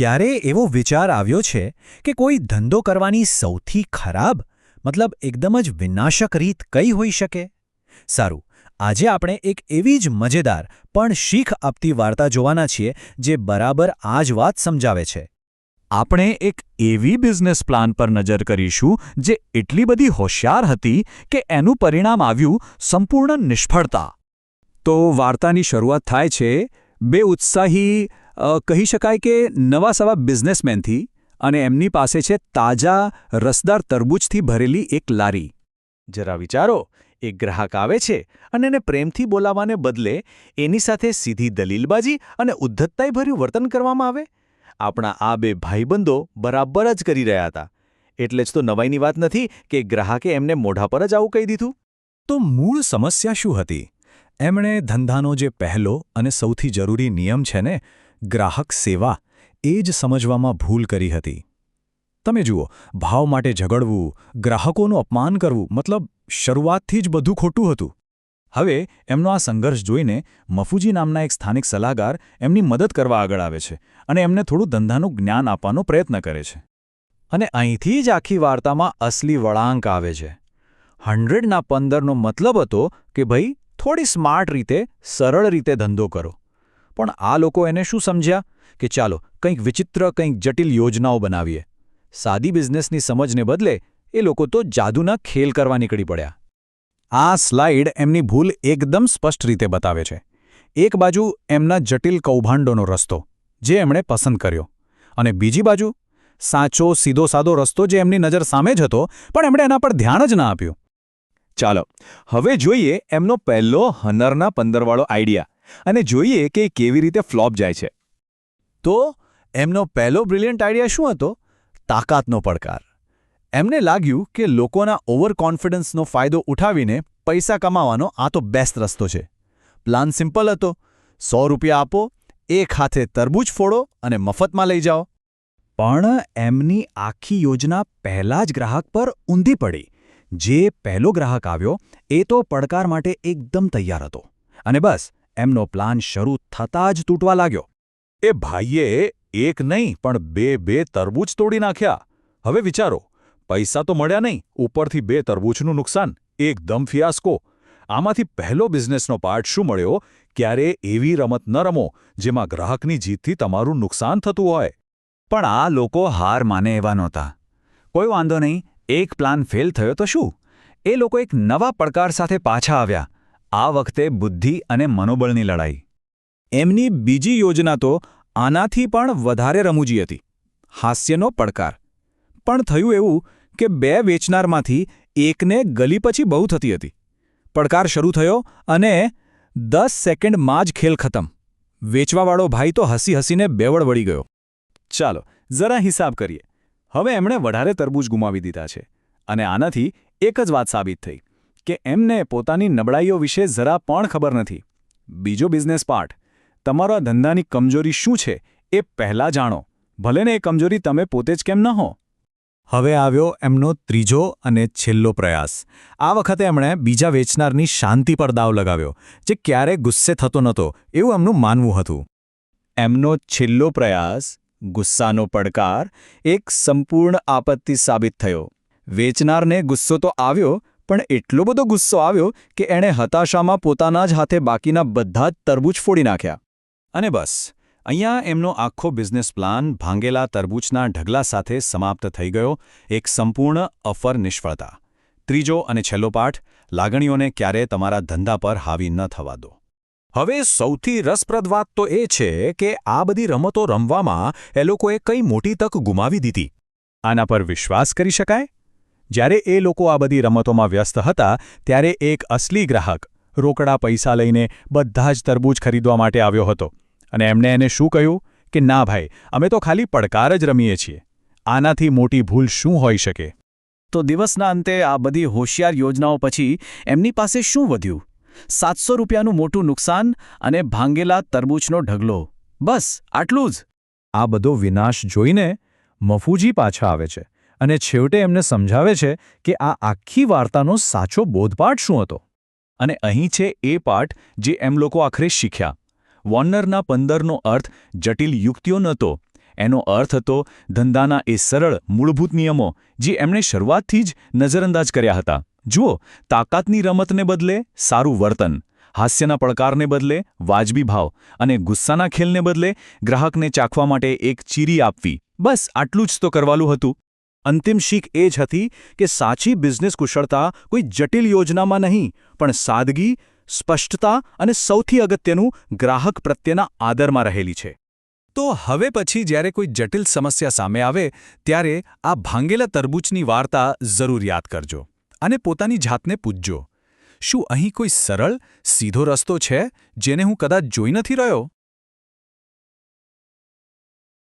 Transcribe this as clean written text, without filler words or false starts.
ક્યારે એવો વિચાર આવ્યો છે કે કોઈ ધંધો કરવાની સૌથી ખરાબ મતલબ એકદમ જ વિનાશક રીત કઈ હોઈ શકે? સારું, આજે આપણે એક એવી જ મજેદાર પણ શીખ આપતી વાર્તા જોવાના છીએ જે બરાબર આ જ વાત સમજાવે છે. આપણે એક એવી બિઝનેસ પ્લાન પર નજર કરીશું જે એટલી બધી હોશિયાર હતી કે એનું પરિણામ આવ્યું સંપૂર્ણ નિષ્ફળતા. તો વાર્તાની શરૂઆત થાય છે બે ઉત્સાહી કહી શકાય કે નવા સવા બિઝનેસમેનથી, અને એમની પાસે છે તાજા રસદાર તરબૂચથી ભરેલી એક લારી. જરા વિચારો, એક ગ્રાહક આવે છે અને એને પ્રેમથી બોલાવવાને બદલે એની સાથે સીધી દલીલબાજી અને ઉદ્ધતતાઈભર્યું વર્તન કરવામાં આવે. આપણા આ બે ભાઈબંધો બરાબર જ કરી રહ્યા હતા. એટલે જ તો નવાઈની વાત નથી કે ગ્રાહકે એમને મોઢા પર જ આવું કહી દીધું. તો મૂળ સમસ્યા શું હતી? એમણે ધંધાનો જે પહેલો અને સૌથી જરૂરી નિયમ છે ને, ગ્રાહક સેવા, એ જ સમજવામાં ભૂલ કરી હતી. તમે જુઓ, ભાવ માટે ઝઘડવું, ગ્રાહકોનું અપમાન કરવું, મતલબ શરૂઆતથી જ બધું ખોટું હતું. હવે એમનો આ સંઘર્ષ જોઈને મફુજી નામના એક સ્થાનિક સલાહકાર એમની મદદ કરવા આગળ આવે છે અને એમને થોડું ધંધાનું જ્ઞાન આપવાનો પ્રયત્ન કરે છે. અને અહીંથી જ આખી વાર્તામાં અસલી વળાંક આવે છે. 100ના 15નો મતલબ હતો કે ભાઈ થોડી સ્માર્ટ રીતે, સરળ રીતે ધંધો કરો. પણ આ લોકો એને શું સમજ્યા કે ચાલો કંઈક વિચિત્ર, કંઈક જટિલ યોજનાઓ બનાવીએ. સાદી બિઝનેસની સમજને બદલે એ લોકો તો જાદુના ખેલ કરવા નીકળી પડ્યા. આ સ્લાઇડ એમની ભૂલ એકદમ સ્પષ્ટ રીતે બતાવે છે. એક બાજુ એમના જટિલ કૌભાંડોનો રસ્તો, જે એમણે પસંદ કર્યો, અને બીજી બાજુ સાચો, સીધો-સાદો રસ્તો જે એમની નજર સામે જ હતો, પણ એમણે એના પર ધ્યાન જ ના આપ્યું. ચાલો હવે જોઈએ એમનો પહેલો 100ના 15વાળો આઈડિયા, અને જોઈએ કે કેવી રીતે ફ્લોપ જાય છે. તો એમનો પહેલો બ્રિલિયન્ટ આઈડિયા શું હતો? તાકાતનો પડકાર. એમને લાગ્યું કે લોકોના ઓવર કોન્ફિડન્સનો ફાયદો ઉઠાવીને પૈસા કમાવાનો આ તો બેસ્ટ રસ્તો છે. પ્લાન સિમ્પલ હતો. 100 રૂપિયા આપો, એક હાથે તરબૂચ ફોડો અને મફતમાં લઈ જાઓ. પણ એમની આખી યોજના પહેલા જ ગ્રાહક પર ઊંધી પડી. જે પહેલો ગ્રાહક આવ્યો એ તો પડકાર માટે એકદમ તૈયાર હતો, અને બસ એમનો પ્લાન શરૂ થતાં જ તૂટવા લાગ્યો. એ ભાઈએ એક નહીં પણ બે તરબૂચ તોડી નાખ્યા. હવે વિચારો, પૈસા તો મળ્યા નહીં, ઉપરથી 2 તરબૂચનું નુકસાન. એકદમ ફિયાસ્કો. આમાંથી પહેલો બિઝનેસનો પાર્ટ શું મળ્યો? ક્યારે એવી રમત ન રમો જેમાં ગ્રાહકની જીતથી તમારું નુકસાન થતું હોય. પણ આ લોકો હાર માને એવા નહોતા. કોઈ વાંધો નહીં, એક પ્લાન ફેલ થયો તો શું? એ લોકો એક નવા પડકાર સાથે પાછા આવ્યા. આ વખતે બુદ્ધિ અને મનોબળની લડાઈ. એમની બીજી યોજના તો આનાથી પણ વધારે રમૂજી હતી. હાસ્યનો પડકાર. પણ થયું એવું કે 2 વેચનારમાંથી એકને ગલી પછી બહુ થતી હતી. પડકાર શરૂ થયો અને 10 સેકન્ડમાં જ ખેલ ખતમ. વેચવાવાળો ભાઈ તો હસી હસીને બેવડ વળી ગયો. ચાલો જરા હિસાબ કરીએ. હવે એમણે વધારે તરબૂચ ગુમાવી દીધા છે, અને આનાથી એક જ વાત સાબિત થઈ કે એમને પોતાની નબળાઈઓ વિશે જરા પણ ખબર નથી. બીજો બિઝનેસ પાર્ટ, તમારો આ ધંધાની કમજોરી શું છે એ પહેલાં જાણો, ભલે ને એ કમજોરી તમે પોતે જ કેમ ન હો. હવે આવ્યો એમનો ત્રીજો અને છેલ્લો પ્રયાસ. આ વખતે એમણે બીજા વેચનારની શાંતિ પર દાવ લગાવ્યો, જે ક્યારેય ગુસ્સે થતો નહોતો એવું એમનું માનવું હતું. એમનો છેલ્લો પ્રયાસ, ગુસ્સાનો પડકાર, એક સંપૂર્ણ આપત્તિ સાબિત થયો. વેચનારને ગુસ્સો તો આવ્યો, પણ એટલો બધો ગુસ્સો આવ્યો કે એણે હતાશામાં પોતાના જ હાથે બાકીના બધા જ તરબૂચ ફોડી નાખ્યા. અને બસ અહીંયા એમનો આખો બિઝનેસ પ્લાન ભાંગેલા તરબૂચના ઢગલા સાથે સમાપ્ત થઈ ગયો. એક સંપૂર્ણ અફર નિષ્ફળતા. ત્રીજો અને છેલ્લો પાઠ, લાગણીઓને ક્યારે તમારા ધંધા પર હાવી ન થવા દો. હવે સૌથી રસપ્રદ વાત તો એ છે કે આ બધી રમતો રમવામાં એ લોકોએ કઈ મોટી તક ગુમાવી દીધી. આના પર વિશ્વાસ કરી શકાય? જ્યારે એ લોકો આ બધી રમતોમાં વ્યસ્ત હતા ત્યારે એક અસલી ગ્રાહક રોકડા પૈસા લઈને બધા જ તરબૂચ ખરીદવા માટે આવ્યો હતો, અને એમણે એને શું કહ્યું કે ના ભાઈ, અમે તો ખાલી પડકાર જ રમીએ છીએ. આનાથી મોટી ભૂલ શું હોઈ શકે? તો દિવસના અંતે આ બધી હોશિયાર યોજનાઓ પછી એમની પાસે શું વધ્યું? 700 રૂપિયાનું મોટું નુકસાન અને ભાંગેલા તરબૂચનો ઢગલો. બસ આટલું જ. આ બધો વિનાશ જોઈને મફુજી પાછા આવે છે અને છેવટે એમને સમજાવે છે કે આ આખી વાર્તાનો સાચો બોધપાઠ શું હતો. અને અહીં છે એ પાઠ જે એમ લોકો આખરે શીખ્યા. વોર્નરના 15નો અર્થ જટિલ યુક્તિઓ નહોતો, એનો અર્થ હતો ધંધાના એ સરળ મૂળભૂત નિયમો જે એમણે શરૂઆતથી જ નજરઅંદાજ કર્યા હતા. જુઓ, તાકાતની રમતને બદલે સારું વર્તન, હાસ્યના પડકારને બદલે વાજબી ભાવ અને ગુસ્સાના ખેલને બદલે ગ્રાહકને ચાખવા માટે એક ચીરી આપવી. બસ આટલું જ તો કરવાનું હતું. અંતિમ શીખ એ જ હતી કે સાચી બિઝનેસ કુશળતા કોઈ જટિલ યોજનામાં નહીં, પણ સાદગી, સ્પષ્ટતા અને સૌથી અગત્યનું ગ્રાહક પ્રત્યેના આદરમાં રહેલી છે. તો હવે પછી જ્યારે કોઈ જટિલ સમસ્યા સામે આવે ત્યારે આ ભાંગેલા તરબૂચની વાર્તા જરૂર યાદ કરજો અને પોતાની જાતને પૂછજો, શું અહીં કોઈ સરળ, સીધો રસ્તો છે જેને હું કદાચ જોઈ નથી રહ્યો?